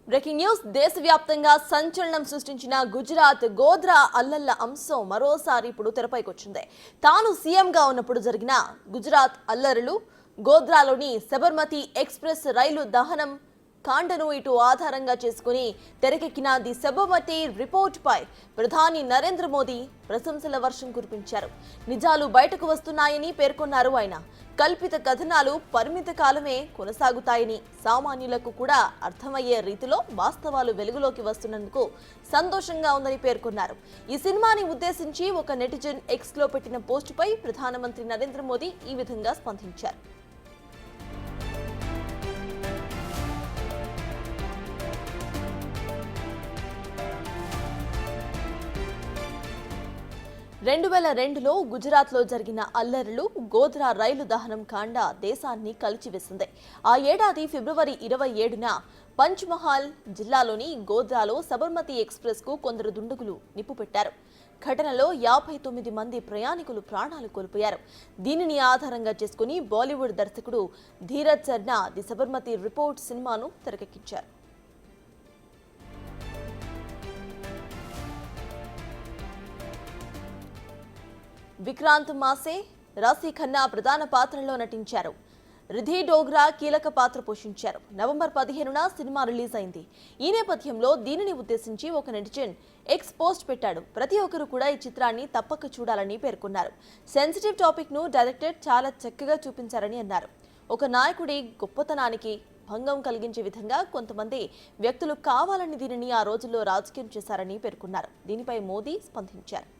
Breaking news దేశవ్యాప్తంగా సంచలనం సృష్టించిన గుజరాత్ గోద్రా అల్లల్ల అంశం మరోసారి ఇప్పుడు తెరపైకి వచ్చింది. తాను సీఎంగా ఉన్నప్పుడు జరిగిన గుజరాత్ అల్లర్లు, గోద్రాలోని సబర్మతి ఎక్స్ప్రెస్ రైలు దహనం కాండను ఇటు ఆధారంగా చేసుకుని తెరకెక్కిన ది సబర్మతి రిపోర్ట్ పై ప్రధాని నరేంద్ర మోదీ ప్రశంసల వర్షం కురిపించారు. నిజాలు బయటకు వస్తున్నాయని పేర్కొన్నారు ఆయన. కల్పిత కథనాలు పరిమిత కాలమే కొనసాగుతాయని, సామాన్యులకు కూడా అర్థమయ్యే రీతిలో వాస్తవాలు వెలుగులోకి వస్తున్నందుకు సంతోషంగా ఉందని పేర్కొన్నారు. ఈ సినిమాని ఉద్దేశించి ఒక నెటిజన్ ఎక్స్ లో పెట్టిన పోస్టుపై ప్రధానమంత్రి నరేంద్ర మోదీ ఈ విధంగా స్పందించారు. రెండు 2002లో గుజరాత్లో జరిగిన అల్లర్లు, గోద్రా రైలు దహనం కాండ దేశాన్ని కలిచివేసింది. ఆ ఏడాది ఫిబ్రవరి 27న పంచ్మహాల్ జిల్లాలోని గోద్రాలో సబర్మతి ఎక్స్ప్రెస్ కు కొందరు దుండగులు నిప్పు పెట్టారు. ఘటనలో 59 మంది ప్రయాణికులు ప్రాణాలు కోల్పోయారు. దీనిని ఆధారంగా చేసుకుని బాలీవుడ్ దర్శకుడు ధీరజ్ సర్నా ది సబర్మతి రిపోర్ట్ సినిమాను తెరకెక్కించారు. విక్రాంత్ మాసే, రాశి ఖన్నా ప్రధాన పాత్రలో నటించారు. రిధి డోగ్రా కీలక పాత్ర పోషించారు. నవంబర్ 15న సినిమా రిలీజ్ అయింది. ఈ నేపథ్యంలో దీనిని ఉద్దేశించి ఒక నెటిజన్ ఎక్స్ పోస్ట్ పెట్టాడు. ప్రతి ఒక్కరు కూడా ఈ చిత్రాన్ని తప్పక చూడాలని పేర్కొన్నారు. సెన్సిటివ్ టాపిక్ ను డైరెక్టర్ చాలా చక్కగా చూపించారని అన్నారు. ఒక నాయకుడి గొప్పతనానికి భంగం కలిగించే విధంగా కొంతమంది వ్యక్తులు కావాలని దీనిని ఆ రోజుల్లో రాజకీయం చేశారని పేర్కొన్నారు. దీనిపై మోదీ స్పందించారు.